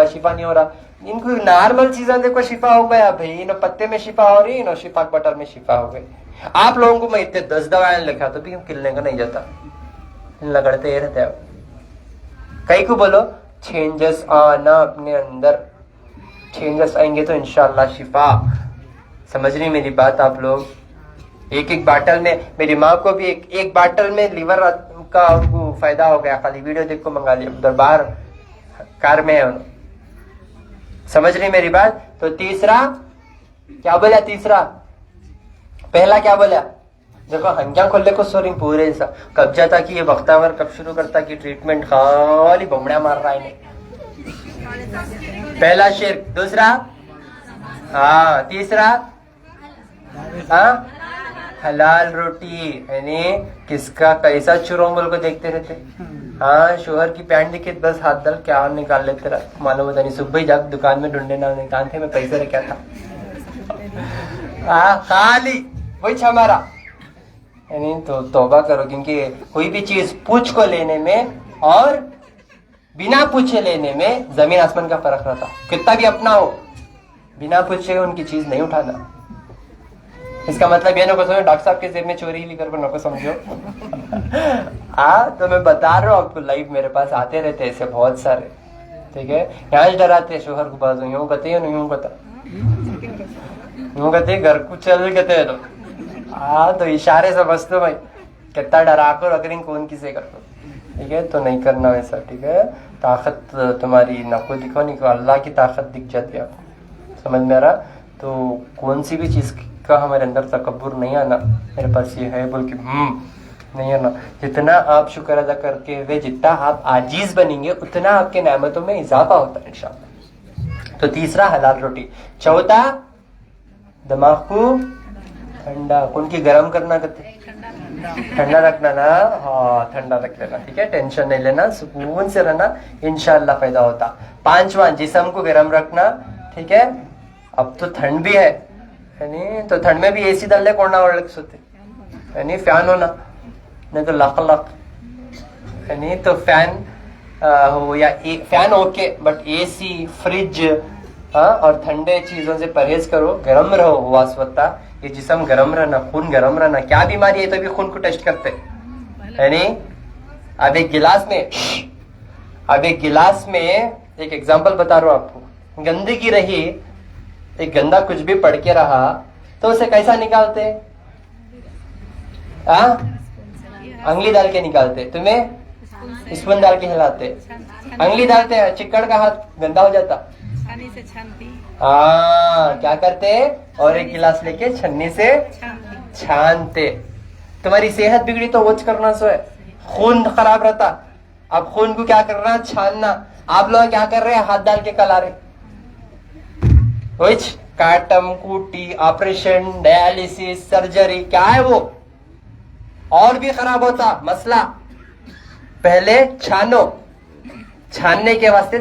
A: रहा। इनको नॉर्मल चीजें देखो शिफा हो गया भाई, इन पत्ते में शिफा हो रही, इन शिफा बटर में शिफा हो गई। आप लोगों को मैं इतने 10 दवाएं लिखा तो भी किलने का नहीं जाता, लगड़ते ही रहते। कई को बोलो चेंजेस आना अपने अंदर, चेंजेस आएंगे तो इंशाल्लाह शिफा। समझ रही मेरी बात आप लोग? एक बाटल में, मेरी माँ को भी एक बाटल में लीवर का उनको फायदा हो गया, खाली वीडियो देख को मंगा लिया, दरबार कार में है। समझ रही मेरी बात? तो तीसरा क्या बोला? पहला क्या बोला? देखो हंग्या खोलने को सोरी पूरे ऐसा कब जाता कि ये वक्तावर कब शुरू करता कि ट्रीटमेंट खाली बमड़ा मार रहा है। पहला शिर्क, दूसरा हाँ, तीसरा हाँ हलाल रोटी, यानी किसका कैसा चुरोंगल को देखते रहते। हाँ शोहर की पैंट दिखे बस हाथ दल क्या निकाल लेते रहा, मालूम होता नहीं। सुबह जाकर दुकान में ढूंढने ना निकाल थे, मैं पैसे रखा था। हाँ खाली वही हमारा, यानी तो तौबा करो, क्योंकि कोई भी चीज पूछ को लेने में और बिना पूछे लेने में जमीन आसमान का फर्क रहता। कितना भी अपना हो, बिना पूछे उनकी चीज नहीं उठाना। इसका मतलब ये ना समझो डॉक्टर साहब के जेब में चोरी लेकर को नको समझो। तो मैं बता रहा हूँ आपको, लाइव मेरे पास आते रहते ऐसे बहुत सारे, ठीक है। यहाँ डराते शोहर को बाजू यूं कहते हैं, यूं कहते घर को चल कहते हैं तो इशारे से बस तो भाई कितना डरा कर अगर कौन किसे कर दो, ठीक है। तो नहीं करना वैसा, ठीक है। ताकत तुम्हारी नको दिखो, नहीं अल्लाह की ताकत दिख जाती है आपको। समझ में आ रहा? तो कौन सी भी चीज का हमारे अंदर तकब्बुर नहीं आना, मेरे पास ये है बोल के नहीं आना। जितना आप शुक्र अदा करके हुए, जितना आप आजीज बनेंगे, उतना आपके नेमतों में इजाफा होता है इंशाअल्लाह। तो तीसरा हलाल रोटी। चौथा दिमाग को ठंडा, कौन की गर्म करना कहते, ठंडा रखना ना, हाँ ठंडा रख लेना, ठीक है, टेंशन नहीं लेना, सुकून से रहना, इंशाल्लाह फायदा होता। पांचवा जिस्म को गर्म रखना, ठीक है। अब तो ठंड भी है यानी, तो ठंड में भी एसी डाल ले कोना ओढ़ के सोते यानी, फैन होना नहीं तो लख लख यानी, तो फैन हो या fan okay, but AC fridge और ठंडे चीजों से परहेज करो, गर्म रहो, वास्वता ये जिस्म गर्म रहना, खून गर्म रहना। क्या बीमारी है तो भी खून को टेस्ट करते यानी। अब एक गिलास में एक एग्जांपल बता रहा हूं आपको, गंदगी रही, एक गंदा कुछ भी पड़ के रहा तो उसे कैसा निकालते, अंगली डाल के निकालते, तुम्हें स्पून डाल के हिलाते, अंगली डालते हैं, चिक्कड़ का हाथ गंदा हो जाता, क्या करते, और एक गिलास लेके छन्नी से छानते। तुम्हारी सेहत बिगड़ी तो वोच करना सो है, खून खराब रहता, अब खून को क्या करना, छानना। आप लोग क्या कर रहे हैं, हाथ डाल के कला रहे, काटम कूटी, ऑपरेशन, डायलिसिस, सर्जरी, क्या है वो, और भी खराब होता मसला। पहले छानो, छानने के वास्ते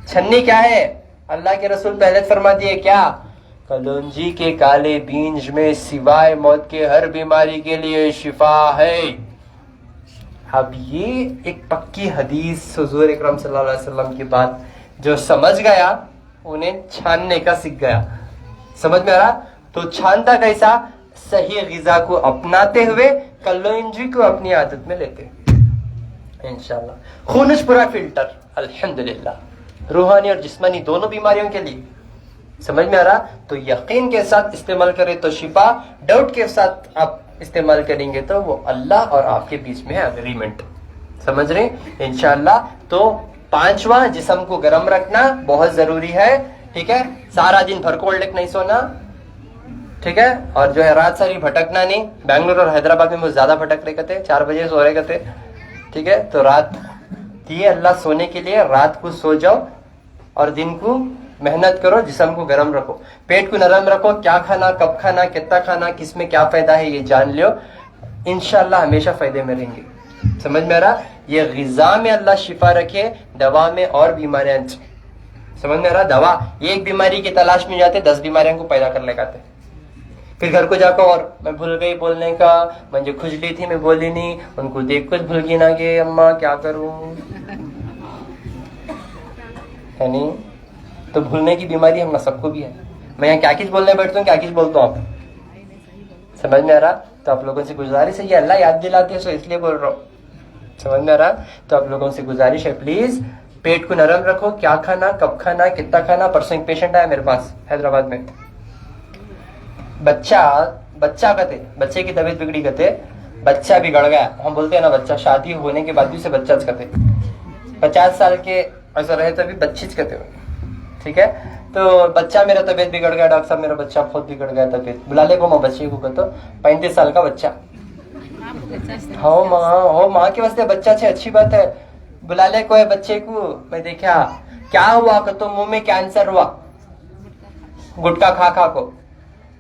A: छन्नी क्या है, अल्लाह के रसूल पहले फरमा दिए क्या, कलौंजी के काले बीज में सिवाय मौत के हर बीमारी के लिए शिफा है। अब ये एक पक्की हदीस हुजूर अकरम सल्लल्लाहु अलैहि वसल्लम की बात, जो समझ गया उन्हें छानने का सीख गया। समझ में आ रहा, तो छानता कैसा, सही गिजा को अपनाते हुए कलौंजी को अपनी आदत में लेते इंशाल्लाह। खून पूरा फिल्टर अल्हम्दुलिल्लाह, रूहानी और जिस्मानी दोनों बीमारियों के लिए। समझ में आ रहा, तो यकीन के साथ इस्तेमाल करें तो शिफा, डाउट के साथ आप इस्तेमाल करेंगे तो वो अल्लाह और आपके बीच में है अग्रीमेंट। समझ रहे इंशाल्लाह। तो पांचवा जिस्म को गर्म रखना बहुत जरूरी है, ठीक है। सारा दिन भर कोल्ड नहीं सोना, ठीक है, और जो है रात सारी भटकना नहीं। बेंगलुरु और हैदराबाद में बहुत ज्यादा भटक रहे कहते, 4 बजे सो रहे कहते, ठीक है। तो रात दिए अल्लाह सोने के लिए, रात को सो जाओ और दिन को मेहनत करो, जिस्म को गर्म रखो, पेट को नरम रखो, क्या खाना, कब खाना, कितना खाना, किस में क्या फायदा है ये जान लियो, इंशाल्लाह हमेशा फायदे में रहेंगे। समझ में आ रहा, ये गिजा में अल्लाह शिफा रखे, दवा में और बीमारियां। समझ में आ रहा, दवा एक बीमारी की तलाश में जाते 10 बीमारियों को पैदा कर लगाते, फिर घर को जाकर और मैं भूल गई बोलने का, मुझे खुजली थी मैं बोली नहीं, उनको देख कुछ भूल गई ना कि अम्मा क्या करूं, है नहीं। तो भूलने की बीमारी हम सबको भी है। मैं यहाँ क्या किस बोलने बैठता हूँ, क्या किस बोलता हूँ, आप समझ में आ रहा। तो आप लोगों से गुजारिश है, ये अल्लाह याद दिलाते हैं, सो इसलिए बोल रहा हूँ। समझ में आ रहा, तो आप लोगों से गुजारिश है प्लीज पेट को नरम रखो, क्या खाना, कब खाना, कितना खाना। परसों एक पेशेंट आया मेरे पास हैदराबाद में, बच्चा कहते, बच्चे की तबीयत बिगड़ी कहते, बच्चा बिगड़ गया। हम बोलते हैं ना बच्चा, शादी होने के बाद भी उसे बच्चा कहते, 50 साल के ऐसा रहे तो भी बच्चीच कहते हो, ठीक है। तो बच्चा मेरा तबीयत बिगड़ गया, डॉक्टर साहब मेरा बच्चा बहुत बिगड़ गया तबीयत, बुला ले को माँ बच्चे को कहते, 35 साल का बच्चा। हो माँ के वास्ते बच्चा छे, अच्छी बात है, बुला ले को है बच्चे को। मैं देखा क्या हुआ, कहते मुंह में कैंसर हुआ, गुटखा खा को।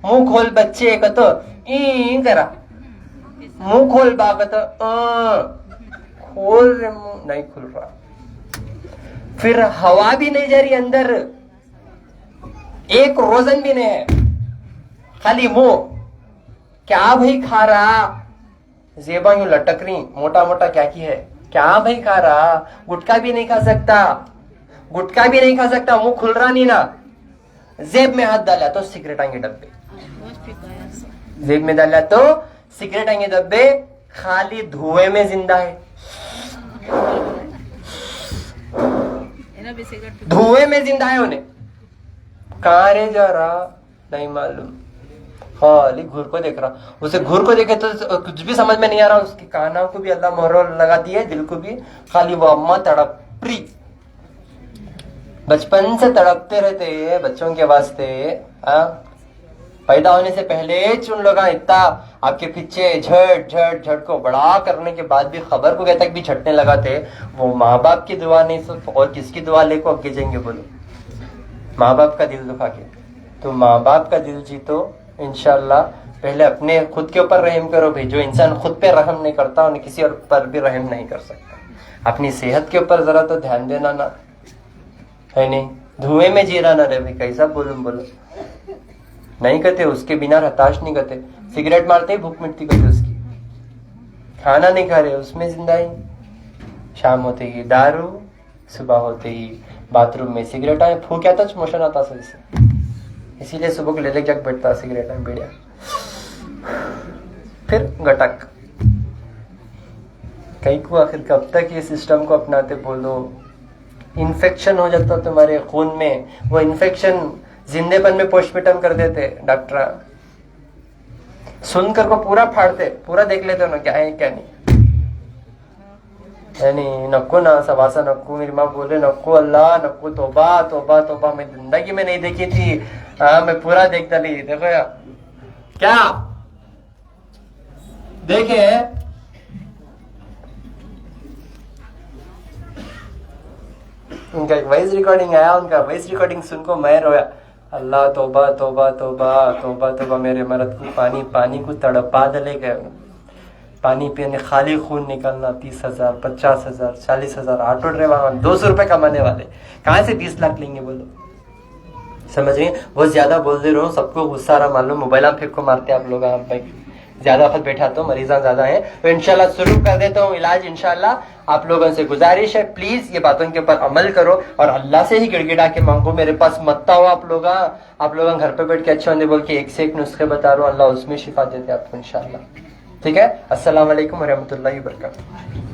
A: मुंह खोल बच्चे कहते करा, मुंह खोल बा कहते, खोल रहे मुंह नहीं खुल रहा, फिर हवा भी नहीं जा रही अंदर, एक रोजन भी नहीं है, खाली मुंह। क्या भाई खा रहा, जेबा यूं लटक रही मोटा मोटा, क्या की है, क्या भाई खा रहा, गुटखा भी नहीं खा सकता, गुटखा भी नहीं खा सकता, मुंह खुल रहा नहीं ना। जेब में हाथ डाला तो सिगरेट आएंगे डब्बे, जेब में डाला तो सिगरेट आएंगे डब्बे, खाली धुएं में जिंदा है, धुएं में जिंदा है उन्हें। कहाँ रे जा रहा नहीं मालूम, खाली घूर को देख रहा, उसे घूर को देखे तो कुछ भी समझ में नहीं आ रहा, उसके कानों को भी अल्लाह मोहर लगा दी है, दिल को भी। खाली वो अम्मा तड़परी, बचपन से तड़पते रहते हैं बच्चों के वास्ते। पैदा होने से पहले उन लोग इतना आपके पीछे झट को बड़ा करने के बाद भी खबर को तक भी छटने लगाते। वो माँ बाप की दुआ नहीं, सिर्फ और किसकी दुआ लेको आगे जाएंगे बोलो, माँ बाप का दिल दुखा के। तो माँ बाप का दिल जीतो इंशाल्लाह। पहले अपने खुद के ऊपर रहम करो भाई। जो इंसान खुद पे रहम नहीं करता उन्हें किसी और पर भी रहम नहीं कर सकता। अपनी सेहत के ऊपर जरा तो ध्यान देना ना, है नहीं? धुएं में जी रहा ना रे भाई, कैसा बोलो नहीं कहते, उसके बिना हताश नहीं करते। सिगरेट मारते ही भूख मिटती कहते उसकी, खाना नहीं खा रहे उसमें जिंदा ही। शाम होते ही दारू, सुबह होते ही बाथरूम में सिगरेट आए, फूक आता मोशन आता सही से, इसीलिए सुबह को ले जग बैठता सिगरेट में बढ़िया। फिर गटक कई को आखिर कब तक ये सिस्टम को अपनाते बोलो। इन्फेक्शन हो जाता तुम्हारे खून में, वो इन्फेक्शन जिंदेपन में पोस्टमार्टम कर देते डॉक्टर। सुनकर को पूरा फाड़ते, पूरा देख लेते हो ना क्या है क्या नहीं है नहीं। नको ना सवासा नको, मेरी माँ बोले नको अल्लाह नको, तोबा तोबा तोबा। मैं जिंदगी में नहीं देखी थी, हाँ मैं पूरा देखता नहीं। देखो यार क्या देखे, उनका एक वॉइस रिकॉर्डिंग आया, उनका वॉइस रिकॉर्डिंग सुनको मैं रोया। अल्लाह तोबा तोबा तोबा तोबा तोबा, मेरे मर्द को पानी पानी को तड़पा दले गए। पानी पीने खाली खून निकलना, 30,000 50,000 40,000 ऑटो ड्राइवर 200 रुपए कमाने वाले कहाँ से 20 लाख लेंगे बोलो। समझ रहे? बहुत ज्यादा बोल दे रहा हूँ, सबको गुस्सा रहा मालूम। मोबाइल आप फेंक को मारते आप लोग, आप भाई ज्यादा वक्त बैठा तो मरीजा ज्यादा है। तो इंशाल्लाह शुरू कर देता हूँ इलाज इंशाल्लाह। आप लोगों से गुजारिश है प्लीज ये बातों के ऊपर अमल करो और अल्लाह से ही गिड़गिड़ा के मांगो। मेरे पास मत आओ आप लोग घर पे बैठ के अच्छे होने बोल के एक से एक नुस्खे बता रहा हूँ, अल्लाह उसमें शिफा देते आपको इंशाल्लाह। ठीक है, अस्सलाम वालेकुम रहमतुल्लाहि व बरकातुहू।